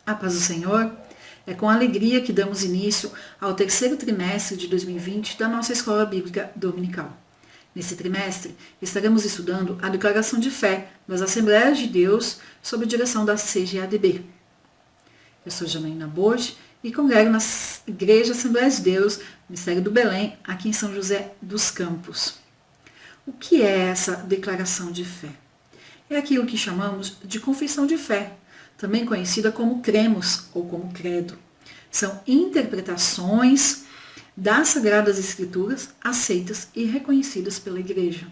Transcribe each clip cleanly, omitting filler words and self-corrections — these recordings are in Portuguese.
A paz do Senhor. É com alegria que damos início ao terceiro trimestre de 2020 da nossa Escola Bíblica Dominical. Nesse trimestre, estaremos estudando a Declaração de Fé das Assembleias de Deus sob a direção da CGADB. Eu sou Janaína Boge e congrego na Igreja Assembleias de Deus, Mistério do Belém, aqui em São José dos Campos. O que é essa declaração de fé? É aquilo que chamamos de confissão de fé, também conhecida como cremos ou como credo. São interpretações das Sagradas Escrituras aceitas e reconhecidas pela Igreja.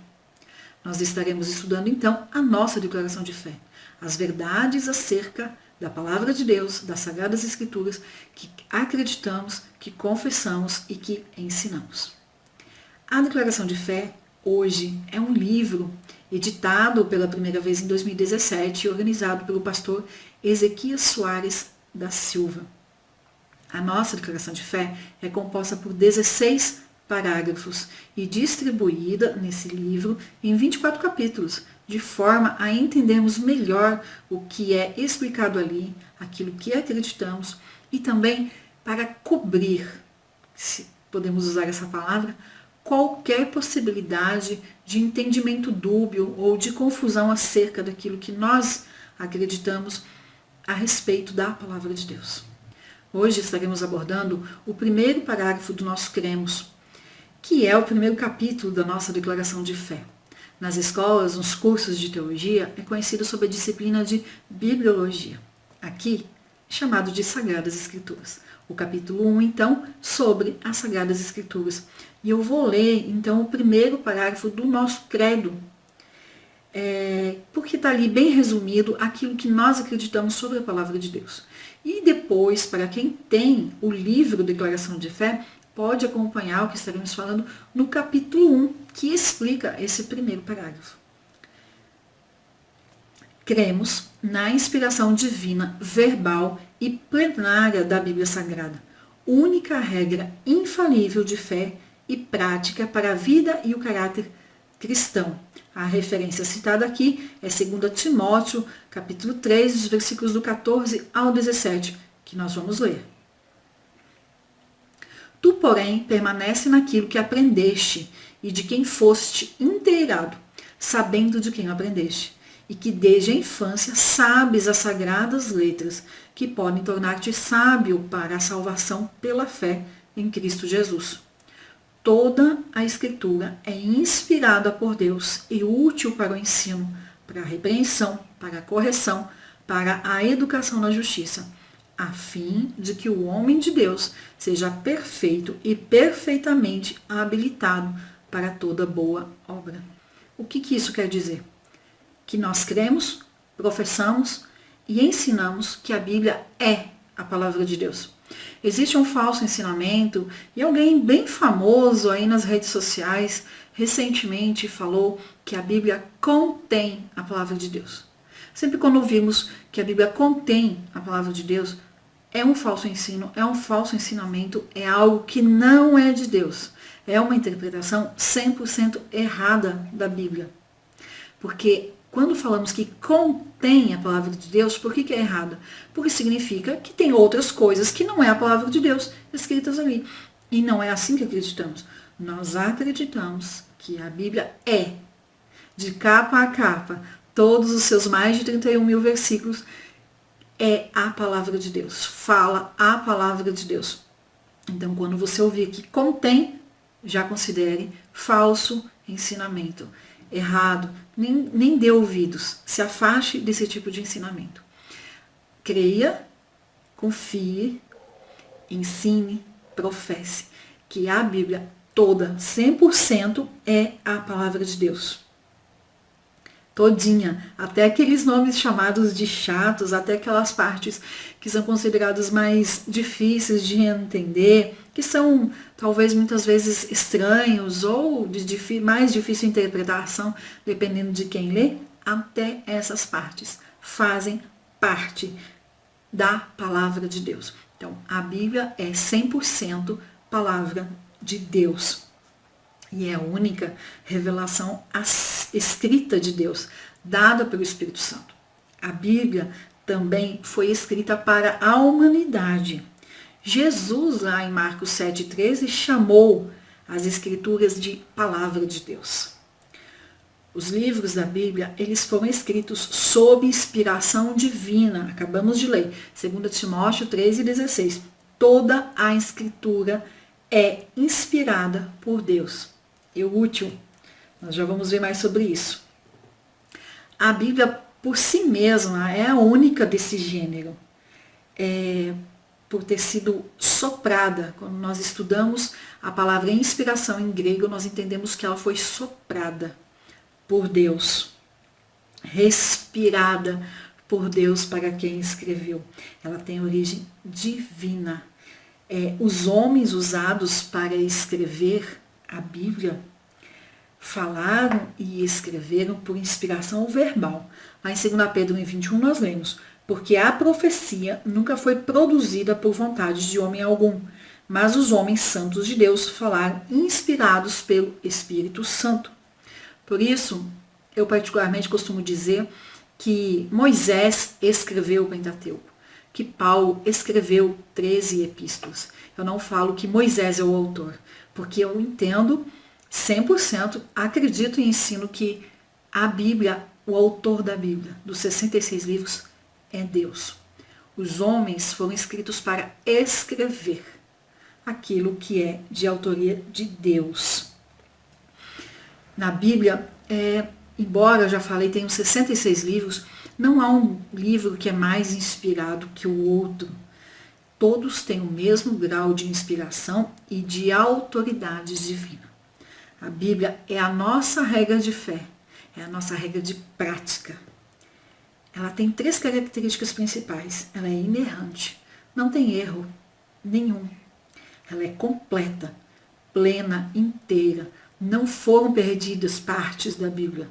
Nós estaremos estudando então a nossa declaração de fé, as verdades acerca da Palavra de Deus, das Sagradas Escrituras, que acreditamos, que confessamos e que ensinamos. A declaração de fé, hoje, é um livro editado pela primeira vez em 2017 e organizado pelo pastor Ezequias Soares da Silva. A nossa declaração de fé é composta por 16 parágrafos e distribuída nesse livro em 24 capítulos, de forma a entendermos melhor o que é explicado ali, aquilo que acreditamos e também para cobrir, se podemos usar essa palavra, qualquer possibilidade de entendimento dúbio ou de confusão acerca daquilo que nós acreditamos a respeito da Palavra de Deus. Hoje estaremos abordando o primeiro parágrafo do nosso cremos, que é o primeiro capítulo da nossa declaração de fé. Nas escolas, nos cursos de teologia, é conhecido sob a disciplina de bibliologia. Aqui, chamado de Sagradas Escrituras. O capítulo 1, então, sobre as Sagradas Escrituras. E eu vou ler, então, o primeiro parágrafo do nosso credo, porque está ali bem resumido aquilo que nós acreditamos sobre a Palavra de Deus. E depois, para quem tem o livro Declaração de Fé, pode acompanhar o que estaremos falando no capítulo 1, que explica esse primeiro parágrafo. Cremos na inspiração divina, verbal e plenária da Bíblia Sagrada, única regra infalível de fé e prática para a vida e o caráter cristão. A referência citada aqui é 2 Timóteo, capítulo 3, dos versículos do 14 ao 17, que nós vamos ler. Tu, porém, permanece naquilo que aprendeste e de quem foste inteirado, sabendo de quem aprendeste, e que desde a infância sabes as sagradas letras, que podem tornar-te sábio para a salvação pela fé em Cristo Jesus. Toda a Escritura é inspirada por Deus e útil para o ensino, para a repreensão, para a correção, para a educação na justiça, a fim de que o homem de Deus seja perfeito e perfeitamente habilitado para toda boa obra. O que isso quer dizer? Que nós cremos, professamos e ensinamos que a Bíblia é a Palavra de Deus. Existe um falso ensinamento e alguém bem famoso aí nas redes sociais recentemente falou que a Bíblia contém a Palavra de Deus. Sempre quando ouvimos que a Bíblia contém a Palavra de Deus, é um falso ensino, é um falso ensinamento, é algo que não é de Deus. É uma interpretação 100% errada da Bíblia. Porque quando falamos que contém a Palavra de Deus, por que é errada? Porque significa que tem outras coisas que não é a Palavra de Deus escritas ali. E não é assim que acreditamos. Nós acreditamos que a Bíblia é, de capa a capa, todos os seus mais de 31 mil versículos, é a Palavra de Deus. Fala a Palavra de Deus. Então, quando você ouvir que contém, já considere falso ensinamento. Errado, nem dê ouvidos, se afaste desse tipo de ensinamento. Creia, confie, ensine, professe que a Bíblia toda, 100%, é a Palavra de Deus. Todinha, até aqueles nomes chamados de chatos, até aquelas partes que são consideradas mais difíceis de entender, que são talvez muitas vezes estranhos ou de mais difícil interpretação, dependendo de quem lê, até essas partes fazem parte da Palavra de Deus. Então, a Bíblia é 100% Palavra de Deus. E é a única revelação escrita de Deus, dada pelo Espírito Santo. A Bíblia também foi escrita para a humanidade. Jesus, lá em Marcos 7,13, chamou as escrituras de palavra de Deus. Os livros da Bíblia, eles foram escritos sob inspiração divina. Acabamos de ler, 2 Timóteo 3,16. Toda a escritura é inspirada por Deus. E útil. Nós já vamos ver mais sobre isso. A Bíblia, por si mesma, é a única desse gênero. Por ter sido soprada. Quando nós estudamos a palavra inspiração em grego, nós entendemos que ela foi soprada por Deus, respirada por Deus para quem escreveu. Ela tem origem divina. Os homens usados para escrever a Bíblia falaram e escreveram por inspiração verbal. Lá em 2 Pedro 21 nós lemos: porque a profecia nunca foi produzida por vontade de homem algum, mas os homens santos de Deus falaram inspirados pelo Espírito Santo. Por isso, eu particularmente costumo dizer que Moisés escreveu o Pentateuco, que Paulo escreveu 13 epístolas. Eu não falo que Moisés é o autor, porque eu entendo 100%, acredito e ensino que a Bíblia, o autor da Bíblia, dos 66 livros, é Deus. Os homens foram escritos para escrever aquilo que é de autoria de Deus. Na Bíblia, embora eu já falei, tem 66 livros, não há um livro que é mais inspirado que o outro. Todos têm o mesmo grau de inspiração e de autoridade divina. A Bíblia é a nossa regra de fé, é a nossa regra de prática. Ela tem 3 características principais. Ela é inerrante, não tem erro nenhum. Ela é completa, plena, inteira. Não foram perdidas partes da Bíblia.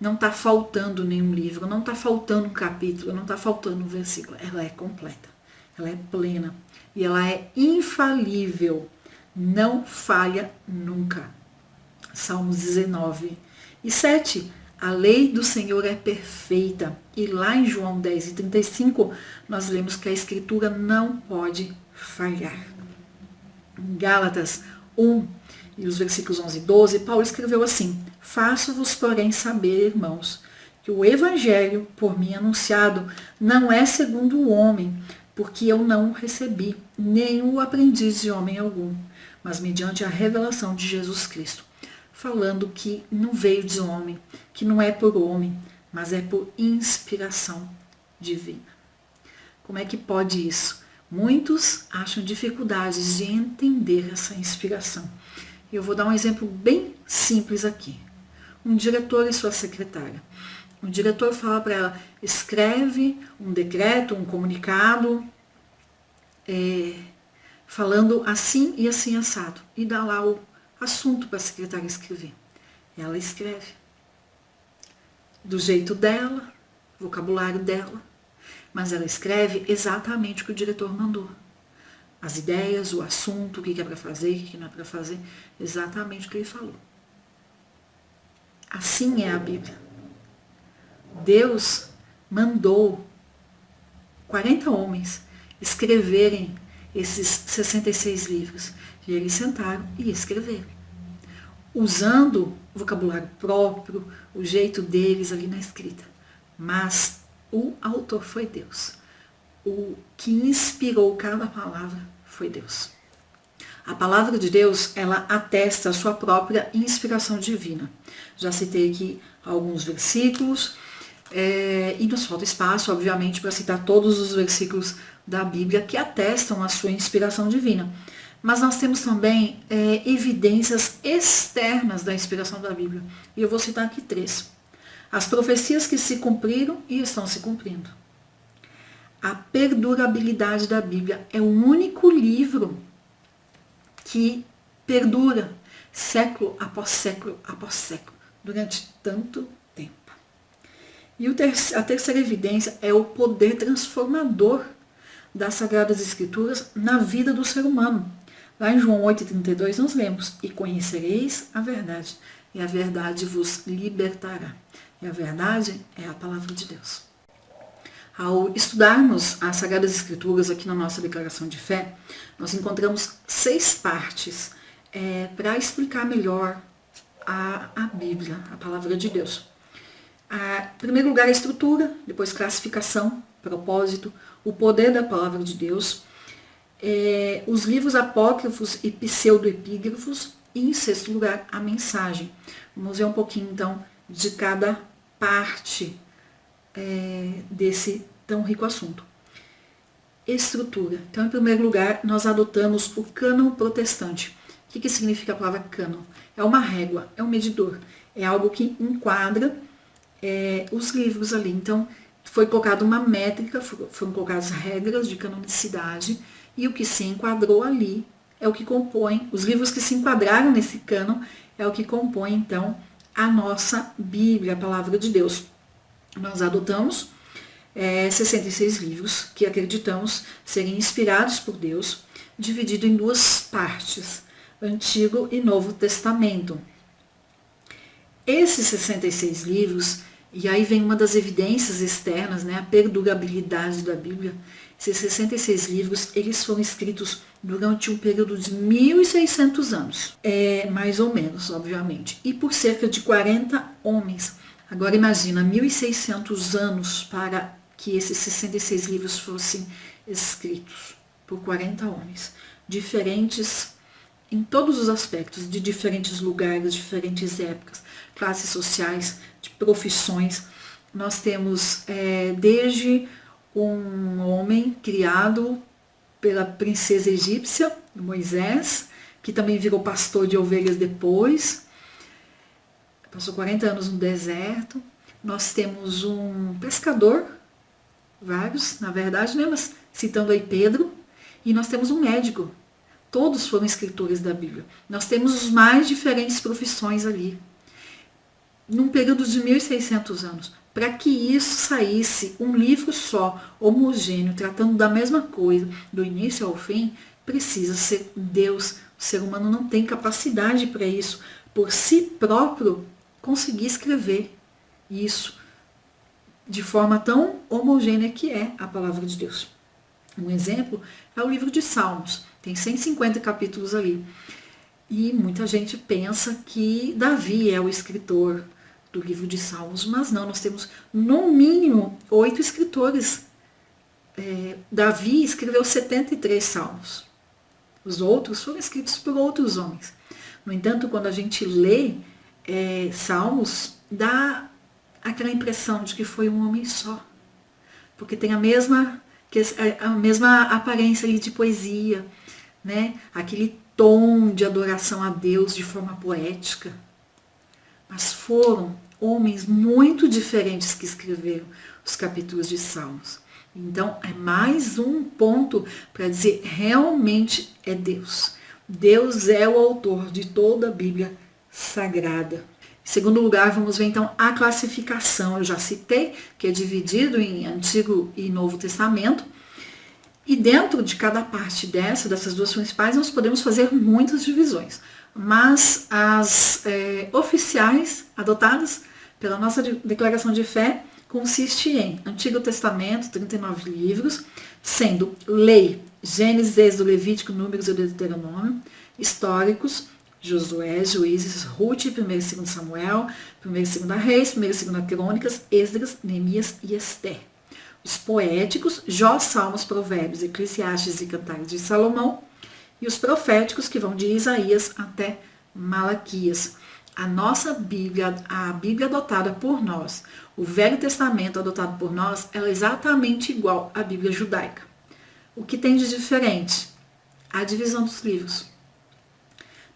Não está faltando nenhum livro, não está faltando um capítulo, não está faltando um versículo. Ela é completa, ela é plena e ela é infalível. Não falha nunca. Salmos 19:7. A lei do Senhor é perfeita. E lá em João 10:35, nós lemos que a Escritura não pode falhar. Em Gálatas 1, e os versículos 11 e 12, Paulo escreveu assim: faço-vos, porém, saber, irmãos, que o evangelho, por mim anunciado, não é segundo o homem, porque eu não o recebi, nem o aprendi de homem algum, mas mediante a revelação de Jesus Cristo, falando que não veio de homem, que não é por homem, mas é por inspiração divina. Como é que pode isso? Muitos acham dificuldades de entender essa inspiração. Eu vou dar um exemplo bem simples aqui. Um diretor e sua secretária. O diretor fala para ela: escreve um decreto, um comunicado, falando assim e assim assado. E dá lá o assunto para a secretária escrever. Ela escreve do jeito dela, vocabulário dela, mas ela escreve exatamente o que o diretor mandou. As ideias, o assunto, o que é para fazer, o que não é para fazer, exatamente o que ele falou. Assim é a Bíblia. Deus mandou 40 homens escreverem esses 66 livros. E eles sentaram e escreveram, usando o vocabulário próprio, o jeito deles ali na escrita. Mas o autor foi Deus. O que inspirou cada palavra foi Deus. A palavra de Deus, ela atesta a sua própria inspiração divina. Já citei aqui alguns versículos, e nos falta espaço, obviamente, para citar todos os versículos da Bíblia que atestam a sua inspiração divina. Mas nós temos também evidências externas da inspiração da Bíblia. E eu vou citar aqui 3. As profecias que se cumpriram e estão se cumprindo. A perdurabilidade da Bíblia é o único livro que perdura século após século após século, durante tanto tempo. E a terceira evidência é o poder transformador das Sagradas Escrituras na vida do ser humano. Lá em João 8,32 nós lemos: e conhecereis a verdade, e a verdade vos libertará. E a verdade é a palavra de Deus. Ao estudarmos as Sagradas Escrituras aqui na nossa declaração de fé, nós encontramos 6 partes para explicar melhor a Bíblia, a palavra de Deus. Em primeiro lugar, a estrutura, depois classificação, propósito, o poder da palavra de Deus, os livros apócrifos e pseudoepígrafos e, em sexto lugar, a mensagem. Vamos ver um pouquinho, então, de cada parte desse tão rico assunto. Estrutura. Então, em primeiro lugar, nós adotamos o cânon protestante. O que significa a palavra cânon? É uma régua, é um medidor, é algo que enquadra os livros ali. Então, foi colocada uma métrica, foram colocadas regras de canonicidade, e o que se enquadrou ali é o que compõe, os livros que se enquadraram nesse cânon é o que compõe, então, a nossa Bíblia, a palavra de Deus. Nós adotamos 66 livros que acreditamos serem inspirados por Deus, dividido em 2 partes, Antigo e Novo Testamento. Esses 66 livros, e aí vem uma das evidências externas, a perdurabilidade da Bíblia. Esses 66 livros, eles foram escritos durante um período de 1.600 anos, mais ou menos, obviamente, e por cerca de 40 homens. Agora imagina, 1.600 anos para que esses 66 livros fossem escritos por 40 homens, diferentes em todos os aspectos, de diferentes lugares, diferentes épocas, classes sociais, de profissões. Nós temos desde um homem criado pela princesa egípcia, Moisés, que também virou pastor de ovelhas depois, passou 40 anos no deserto. Nós temos um pescador, vários, na verdade, mas citando aí Pedro, e nós temos um médico. Todos foram escritores da Bíblia. Nós temos as mais diferentes profissões ali, num período de 1.600 anos. Para que isso saísse um livro só, homogêneo, tratando da mesma coisa, do início ao fim, precisa ser Deus. O ser humano não tem capacidade para isso, por si próprio, conseguir escrever isso de forma tão homogênea que é a palavra de Deus. Um exemplo é o livro de Salmos. Tem 150 capítulos ali. E muita gente pensa que Davi é o escritor do livro de Salmos, mas não, nós temos no mínimo 8 escritores. Davi escreveu 73 salmos. Os outros foram escritos por outros homens. No entanto, quando a gente lê Salmos, dá aquela impressão de que foi um homem só, porque tem a mesma aparência ali de poesia, aquele tom de adoração a Deus de forma poética. Mas foram homens muito diferentes que escreveram os capítulos de Salmos. Então, é mais um ponto para dizer, realmente é Deus. Deus é o autor de toda a Bíblia Sagrada. Em segundo lugar, vamos ver então a classificação. Eu já citei que é dividido em Antigo e Novo Testamento. E dentro de cada parte dessas 2 principais, nós podemos fazer muitas divisões. Mas as oficiais adotadas pela nossa declaração de fé consiste em Antigo Testamento, 39 livros, sendo lei, Gênesis, Êxodo, Levítico, Números e Deuteronômio, históricos, Josué, Juízes, Ruth, 1 e 2 Samuel, 1 e 2 Reis, 1 e 2 Crônicas, Esdras, Neemias e Ester. Os poéticos, Jó, Salmos, Provérbios, Eclesiastes e Cantares de Salomão, e os proféticos, que vão de Isaías até Malaquias. A nossa Bíblia, a Bíblia adotada por nós, o Velho Testamento adotado por nós, ela é exatamente igual à Bíblia judaica. O que tem de diferente? A divisão dos livros.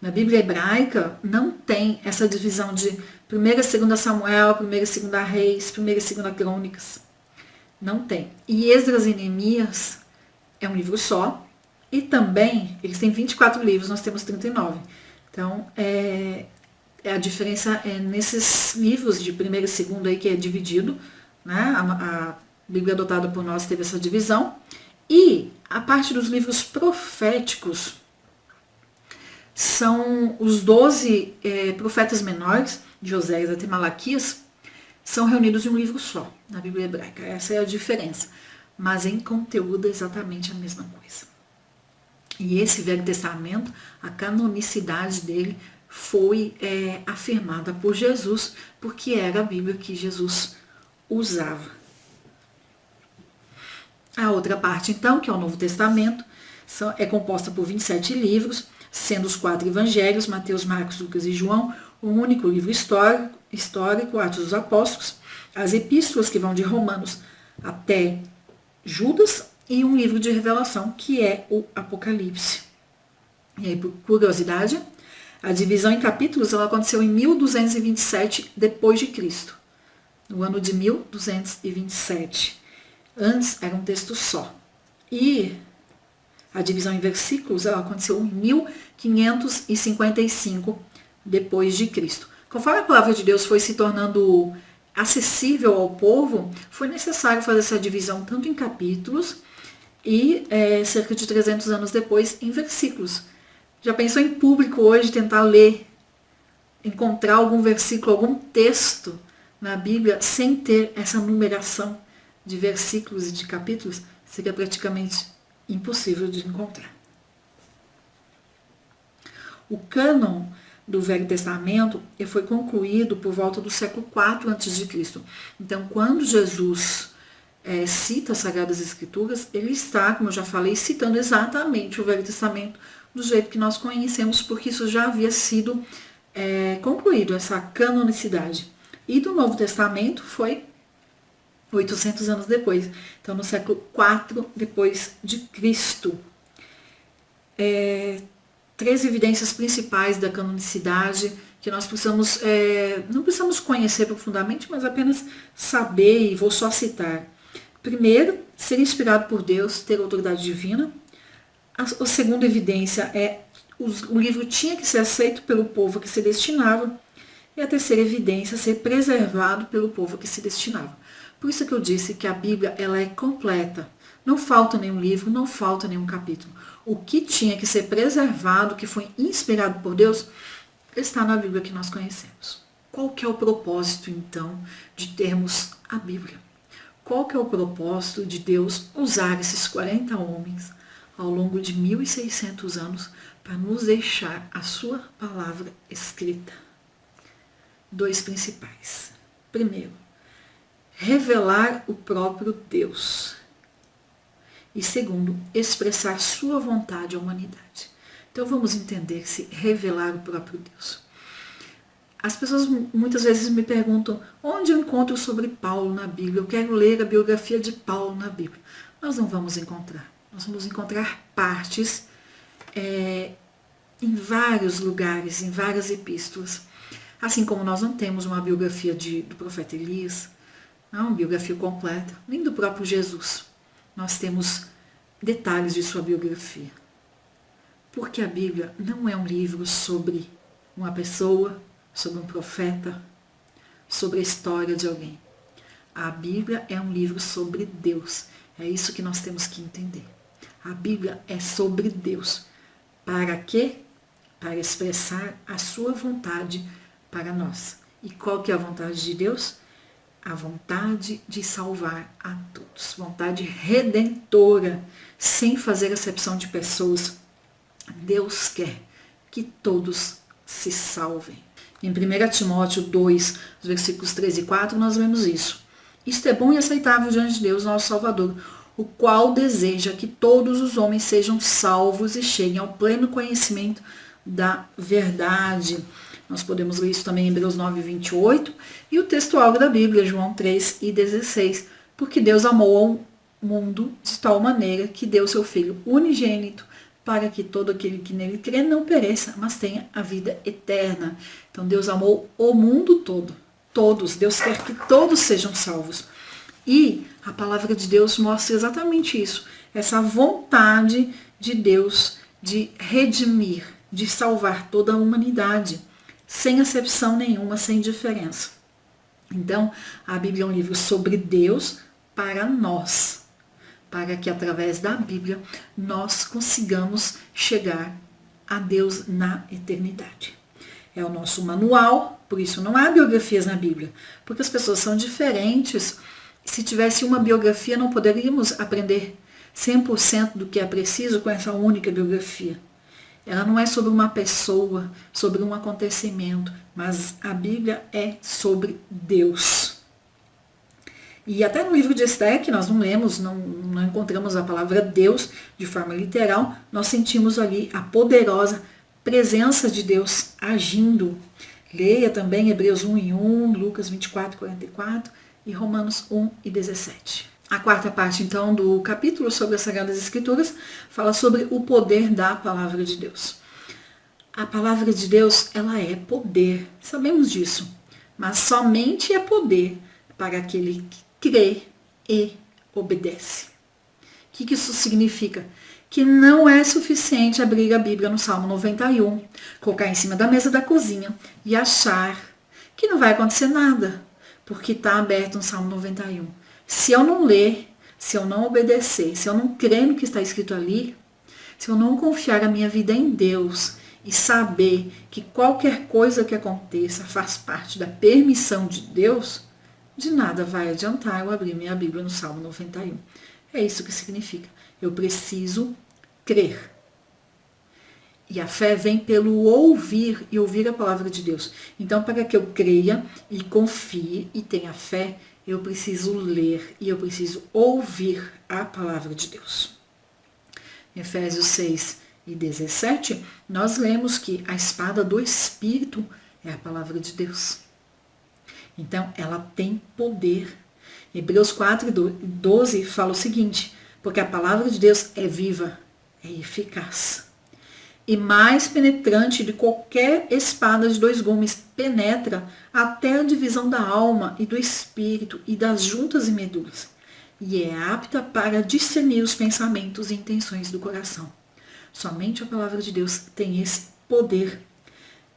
Na Bíblia hebraica não tem essa divisão de 1 e 2 Samuel, 1 e 2 Reis, 1 e 2 Crônicas. Não tem. E Esdras e Neemias é um livro só. E também, eles têm 24 livros, nós temos 39. Então, a diferença é nesses livros de 1 e 2 aí, que é dividido, a Bíblia adotada por nós teve essa divisão. E a parte dos livros proféticos são os 12 profetas menores, de Oséias até Malaquias, são reunidos em um livro só, na Bíblia hebraica. Essa é a diferença. Mas em conteúdo é exatamente a mesma coisa. E esse Velho Testamento, a canonicidade dele foi afirmada por Jesus, porque era a Bíblia que Jesus usava. A outra parte, então, que é o Novo Testamento, é composta por 27 livros, sendo os 4 evangelhos, Mateus, Marcos, Lucas e João, um único livro histórico, Atos dos Apóstolos, as epístolas que vão de Romanos até Judas, e um livro de revelação, que é o Apocalipse. E aí, por curiosidade, a divisão em capítulos ela aconteceu em 1227 depois de Cristo, no ano de 1227. Antes era um texto só. E a divisão em versículos ela aconteceu em 1555 depois de Cristo. Conforme a palavra de Deus foi se tornando acessível ao povo, foi necessário fazer essa divisão tanto em capítulos e cerca de 300 anos depois em versículos. Já pensou em público hoje tentar ler, encontrar algum versículo, algum texto na Bíblia sem ter essa numeração de versículos e de capítulos? Seria praticamente impossível de encontrar. O cânon do Velho Testamento foi concluído por volta do século IV a.C. Então, quando Jesus cita as Sagradas Escrituras, ele está, como eu já falei, citando exatamente o Velho Testamento do jeito que nós conhecemos, porque isso já havia sido concluído, essa canonicidade. E do Novo Testamento foi 800 anos depois, então no século IV depois de Cristo. 3 evidências principais da canonicidade que nós precisamos, não precisamos conhecer profundamente, mas apenas saber, e vou só citar. Primeiro, ser inspirado por Deus, ter autoridade divina. A segunda evidência o livro tinha que ser aceito pelo povo que se destinava. E a terceira evidência, ser preservado pelo povo que se destinava. Por isso que eu disse que a Bíblia ela é completa. Não falta nenhum livro, não falta nenhum capítulo. O que tinha que ser preservado, que foi inspirado por Deus, está na Bíblia que nós conhecemos. Qual que é o propósito, então, de termos a Bíblia? Qual que é o propósito de Deus usar esses 40 homens ao longo de 1.600 anos para nos deixar a sua palavra escrita? 2 principais. Primeiro, revelar o próprio Deus. E segundo, expressar sua vontade à humanidade. Então vamos entender se revelar o próprio Deus. As pessoas muitas vezes me perguntam onde eu encontro sobre Paulo na Bíblia. Eu quero ler a biografia de Paulo na Bíblia. Nós não vamos encontrar. Nós vamos encontrar partes em vários lugares, em várias epístolas. Assim como nós não temos uma biografia do profeta Elias, não uma biografia completa, nem do próprio Jesus. Nós temos detalhes de sua biografia. Porque a Bíblia não é um livro sobre uma pessoa, sobre um profeta, sobre a história de alguém. A Bíblia é um livro sobre Deus. É isso que nós temos que entender. A Bíblia é sobre Deus. Para quê? Para expressar a sua vontade para nós. E qual que é a vontade de Deus? A vontade de salvar a todos. Vontade redentora, sem fazer acepção de pessoas. Deus quer que todos se salvem. Em 1 Timóteo 2, versículos 3 e 4, nós vemos isso. Isto é bom e aceitável diante de Deus, nosso Salvador, o qual deseja que todos os homens sejam salvos e cheguem ao pleno conhecimento da verdade. Nós podemos ler isso também em Hebreus 9, 28, e o texto-alvo da Bíblia, João 3 e 16. Porque Deus amou o mundo de tal maneira que deu seu Filho unigênito, para que todo aquele que nele crê não pereça, mas tenha a vida eterna. Então Deus amou o mundo todo, todos. Deus quer que todos sejam salvos. E a palavra de Deus mostra exatamente isso, essa vontade de Deus de redimir, de salvar toda a humanidade, sem acepção nenhuma, sem diferença. Então, a Bíblia é um livro sobre Deus para nós, para que através da Bíblia nós consigamos chegar a Deus na eternidade. É o nosso manual, Por isso, não há biografias na Bíblia, porque as pessoas são diferentes. Se tivesse uma biografia, não poderíamos aprender 100% do que é preciso com essa única biografia. Ela não é sobre uma pessoa, sobre um acontecimento, mas a Bíblia é sobre Deus. E até no livro de Esther, que nós não lemos, não encontramos a palavra Deus de forma literal, nós sentimos ali a poderosa presença de Deus agindo. Leia também Hebreus 1:1, Lucas 24:44 e Romanos 1:17. A quarta parte, então, do capítulo sobre as Sagradas Escrituras fala sobre o poder da palavra de Deus. A palavra de Deus, ela é poder, sabemos disso, mas somente é poder para aquele que crê e obedece. O que isso significa? Que não é suficiente abrir a Bíblia no Salmo 91, colocar em cima da mesa da cozinha e achar que não vai acontecer nada, porque está aberto no Salmo 91. Se eu não ler, se eu não obedecer, se eu não crer no que está escrito ali, se eu não confiar a minha vida em Deus e saber que qualquer coisa que aconteça faz parte da permissão de Deus, de nada vai adiantar eu abrir minha Bíblia no Salmo 91. É isso que significa. Eu preciso crer. E a fé vem pelo ouvir e ouvir a palavra de Deus. Então, para que eu creia e confie e tenha fé, eu preciso ler e eu preciso ouvir a palavra de Deus. Em Efésios 6:17, nós lemos que a espada do Espírito é a palavra de Deus. Então, ela tem poder. Hebreus 4:12 fala o seguinte: porque a palavra de Deus é viva, é eficaz e mais penetrante de qualquer espada de 2 gumes, penetra até a divisão da alma e do espírito e das juntas e medulas, e é apta para discernir os pensamentos e intenções do coração. Somente a palavra de Deus tem esse poder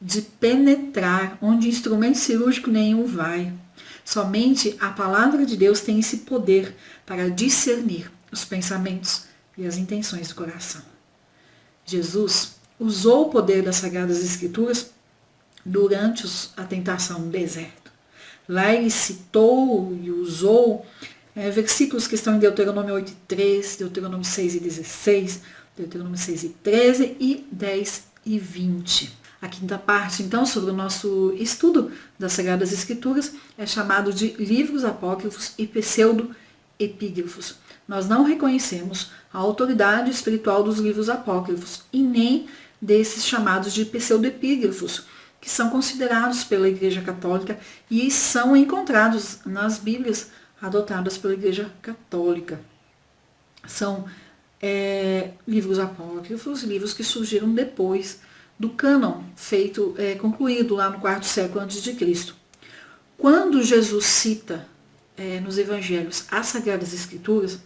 de penetrar onde instrumento cirúrgico nenhum vai. Somente a palavra de Deus tem esse poder para discernir os pensamentos e as intenções do coração. Jesus usou o poder das Sagradas Escrituras durante a tentação no deserto. Lá ele citou e usou versículos que estão em Deuteronômio 8:3, Deuteronômio 6:16, Deuteronômio 6:13 e 10:20. A quinta parte, então, sobre o nosso estudo das Sagradas Escrituras é chamado de livros apócrifos e pseudo-epígrafos. Nós não reconhecemos a autoridade espiritual dos livros apócrifos e nem desses chamados de pseudo-epígrafos, que são considerados pela Igreja Católica e são encontrados nas Bíblias adotadas pela Igreja Católica. São livros apócrifos, livros que surgiram depois do cânon concluído lá no 4º século a.C. Quando Jesus cita nos Evangelhos as Sagradas Escrituras,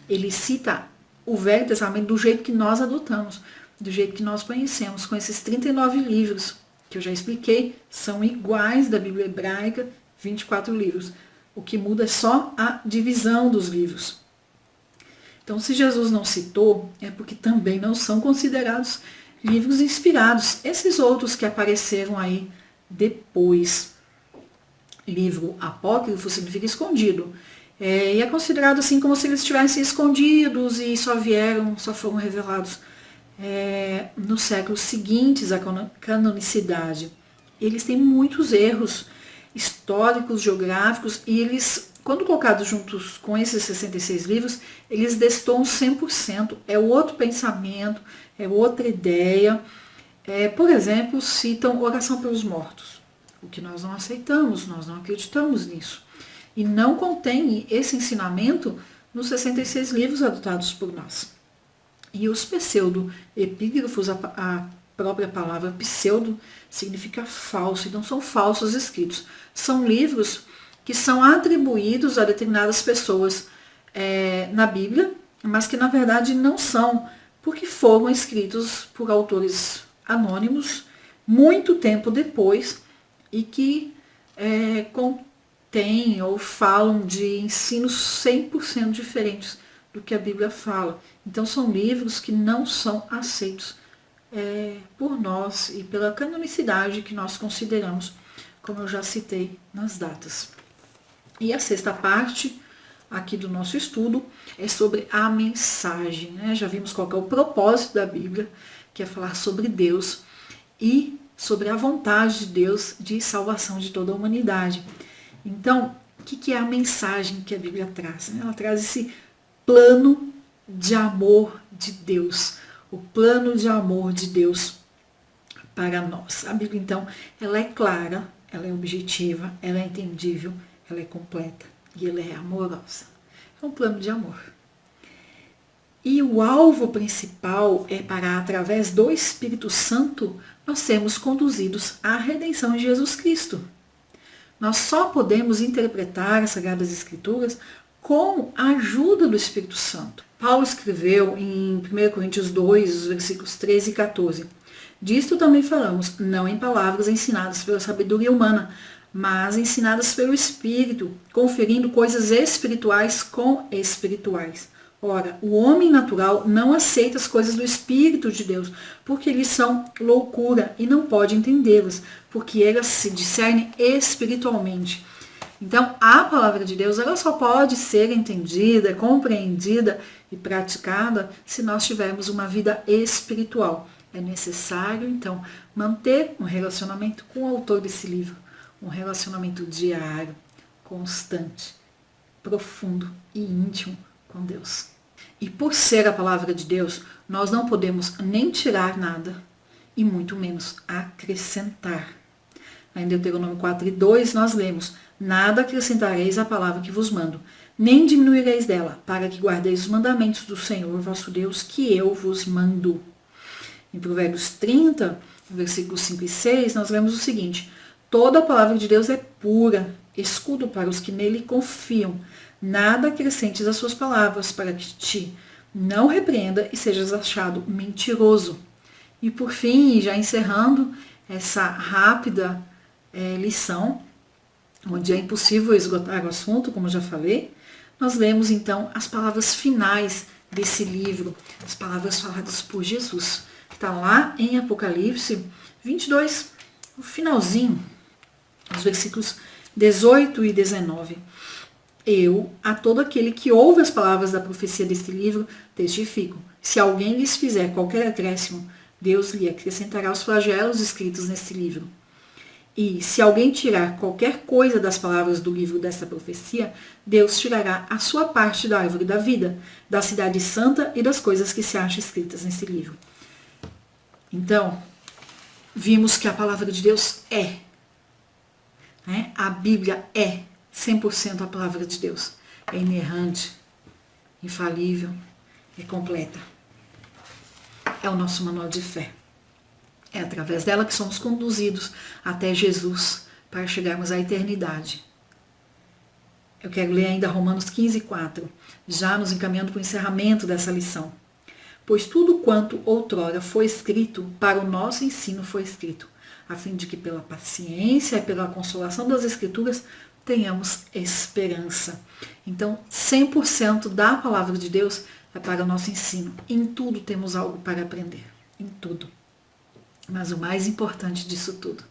ele cita o Velho Testamento do jeito que nós adotamos, do jeito que nós conhecemos, com esses 39 livros, que eu já expliquei, são iguais da Bíblia hebraica, 24 livros. O que muda é só a divisão dos livros. Então, se Jesus não citou, é porque também não são considerados livros inspirados. Esses outros que apareceram aí depois. Livro apócrifo significa escondido. E é considerado assim como se eles estivessem escondidos e só foram revelados nos séculos seguintes à canonicidade. Eles têm muitos erros históricos, geográficos, e eles, quando colocados juntos com esses 66 livros, eles destoam 100%. É outro pensamento, é outra ideia. Por exemplo, citam oração pelos mortos, o que nós não aceitamos, nós não acreditamos nisso. E não contém esse ensinamento nos 66 livros adotados por nós. E os pseudo-epígrafos, a própria palavra pseudo significa falso, então são falsos escritos. São livros que são atribuídos a determinadas pessoas na Bíblia, mas que na verdade não são, porque foram escritos por autores anônimos muito tempo depois e que contêm ou falam de ensinos 100% diferentes do que a Bíblia fala. Então são livros que não são aceitos por nós e pela canonicidade que nós consideramos como eu já citei nas datas. E a sexta parte aqui do nosso estudo é sobre a mensagem, né? Já vimos qual é o propósito da Bíblia, que é falar sobre Deus e sobre a vontade de Deus de salvação de toda a humanidade. Então, o que é a mensagem que a Bíblia traz? Ela traz esse plano de amor de Deus, o plano de amor de Deus para nós. A Bíblia, então, ela é clara, ela é objetiva, ela é entendível, ela é completa e ela é amorosa. É um plano de amor. E o alvo principal é para, através do Espírito Santo, nós sermos conduzidos à redenção de Jesus Cristo. Nós só podemos interpretar as Sagradas Escrituras com a ajuda do Espírito Santo. Paulo escreveu em 1 Coríntios 2, versículos 13 e 14. Disto também falamos, não em palavras ensinadas pela sabedoria humana, mas ensinadas pelo Espírito, conferindo coisas espirituais com espirituais. Ora, o homem natural não aceita as coisas do Espírito de Deus, porque eles são loucura e não pode entendê-las, porque elas se discernem espiritualmente. Então, a palavra de Deus ela só pode ser entendida, compreendida e praticada se nós tivermos uma vida espiritual. É necessário, então, manter um relacionamento com o autor desse livro, um relacionamento diário, constante, profundo e íntimo com Deus. E por ser a palavra de Deus, nós não podemos nem tirar nada e muito menos acrescentar. Em Deuteronômio 4:2 nós lemos, nada acrescentareis à palavra que vos mando, nem diminuireis dela, para que guardeis os mandamentos do Senhor vosso Deus, que eu vos mando. Em Provérbios 30, versículos 5 e 6, nós lemos o seguinte, toda a palavra de Deus é pura, escudo para os que nele confiam. Nada acrescentes às suas palavras, para que te não repreenda e sejas achado mentiroso. E por fim, já encerrando essa rápida lição, onde é impossível esgotar o assunto, como já falei, nós lemos então as palavras finais desse livro, as palavras faladas por Jesus, que está lá em Apocalipse 22, o finalzinho, os versículos 18 e 19. Eu, a todo aquele que ouve as palavras da profecia deste livro, testifico. Se alguém lhes fizer qualquer acréscimo, Deus lhe acrescentará os flagelos escritos neste livro. E se alguém tirar qualquer coisa das palavras do livro desta profecia, Deus tirará a sua parte da árvore da vida, da cidade santa e das coisas que se acham escritas nesse livro. Então, vimos que a palavra de Deus é. A Bíblia é 100% a palavra de Deus. É inerrante, infalível, é completa. É o nosso manual de fé. É através dela que somos conduzidos até Jesus para chegarmos à eternidade. Eu quero ler ainda Romanos 15:4, já nos encaminhando para o encerramento dessa lição. Pois tudo quanto outrora foi escrito, para o nosso ensino foi escrito, a fim de que pela paciência e pela consolação das Escrituras tenhamos esperança. Então, 100% da palavra de Deus é para o nosso ensino. Em tudo temos algo para aprender. Em tudo. Mas o mais importante disso tudo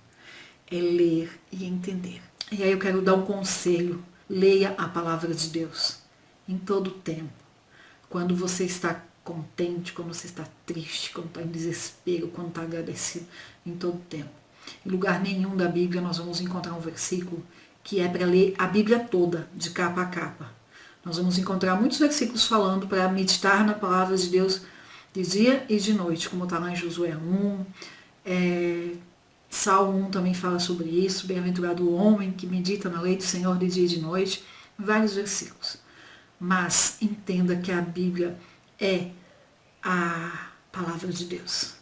é ler e entender. E aí eu quero dar um conselho. Leia a palavra de Deus em todo o tempo. Quando você está contente, quando você está triste, quando está em desespero, quando está agradecido, em todo o tempo. Em lugar nenhum da Bíblia nós vamos encontrar um versículo que é para ler a Bíblia toda, de capa a capa. Nós vamos encontrar muitos versículos falando para meditar na palavra de Deus de dia e de noite, como está lá em Josué 1, Salmo 1 também fala sobre isso, bem-aventurado o homem que medita na lei do Senhor de dia e de noite, vários versículos. Mas entenda que a Bíblia é a palavra de Deus.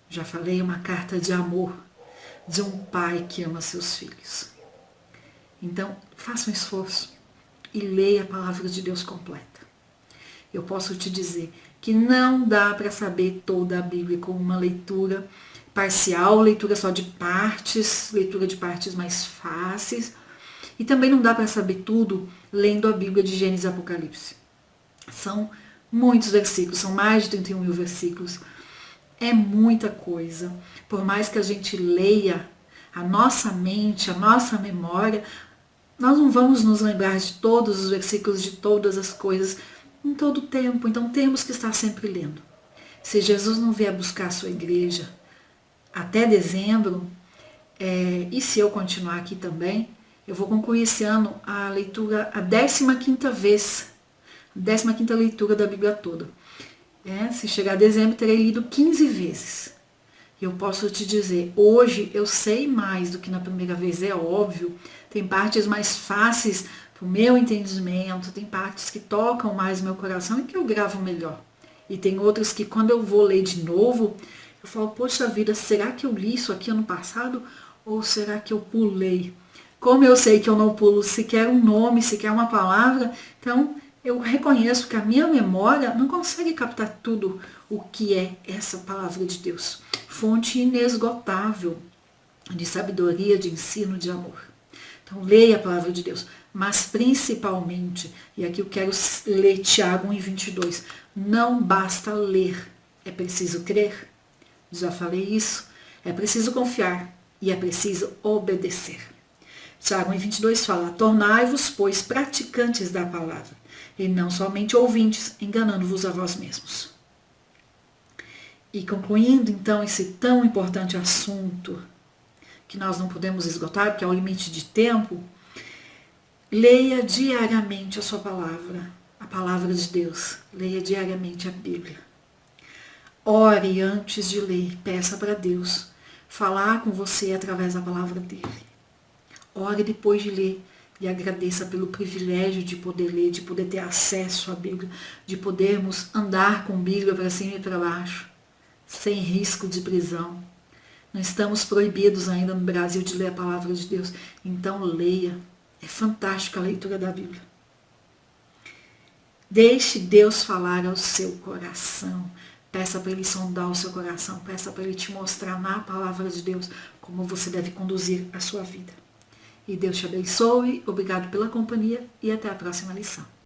Já falei, uma carta de amor de um pai que ama seus filhos. Então, faça um esforço e leia a palavra de Deus completa. Eu posso te dizer que não dá para saber toda a Bíblia com uma leitura parcial, leitura só de partes, leitura de partes mais fáceis. E também não dá para saber tudo lendo a Bíblia de Gênesis e Apocalipse. São muitos versículos, são mais de 31 mil versículos. É muita coisa. Por mais que a gente leia, A nossa mente, a nossa memória, nós não vamos nos lembrar de todos os versículos, de todas as coisas, em todo o tempo. Então temos que estar sempre lendo. Se Jesus não vier buscar a sua igreja até dezembro, e se eu continuar aqui também, eu vou concluir esse ano a leitura, a 15ª vez, a 15ª leitura da Bíblia toda. Se chegar a dezembro, terei lido 15 vezes. Eu posso te dizer, hoje eu sei mais do que na primeira vez, é óbvio. Tem partes mais fáceis para o meu entendimento, tem partes que tocam mais meu coração e que eu gravo melhor. E tem outras que quando eu vou ler de novo, eu falo, poxa vida, será que eu li isso aqui ano passado? Ou será que eu pulei? Como eu sei que eu não pulo sequer um nome, sequer uma palavra, então eu reconheço que a minha memória não consegue captar tudo o que é essa palavra de Deus. Fonte inesgotável de sabedoria, de ensino, de amor. Então leia a palavra de Deus, mas principalmente, e aqui eu quero ler Tiago 1:22, não basta ler, é preciso crer. Já falei isso, é preciso confiar e é preciso obedecer. Tiago 1:22 fala, tornai-vos, pois, praticantes da palavra, e não somente ouvintes, enganando-vos a vós mesmos. E concluindo, então, esse tão importante assunto, que nós não podemos esgotar, porque é o limite de tempo, leia diariamente a sua palavra, a palavra de Deus. Leia diariamente a Bíblia. Ore antes de ler, peça para Deus falar com você através da palavra dele. Ore depois de ler e agradeça pelo privilégio de poder ler, de poder ter acesso à Bíblia, de podermos andar com Bíblia para cima e para baixo, sem risco de prisão. Não estamos proibidos ainda no Brasil de ler a palavra de Deus, então leia. É fantástica a leitura da Bíblia. Deixe Deus falar ao seu coração. Peça para Ele sondar o seu coração. Peça para Ele te mostrar na palavra de Deus como você deve conduzir a sua vida. E Deus te abençoe. Obrigado pela companhia e até a próxima lição.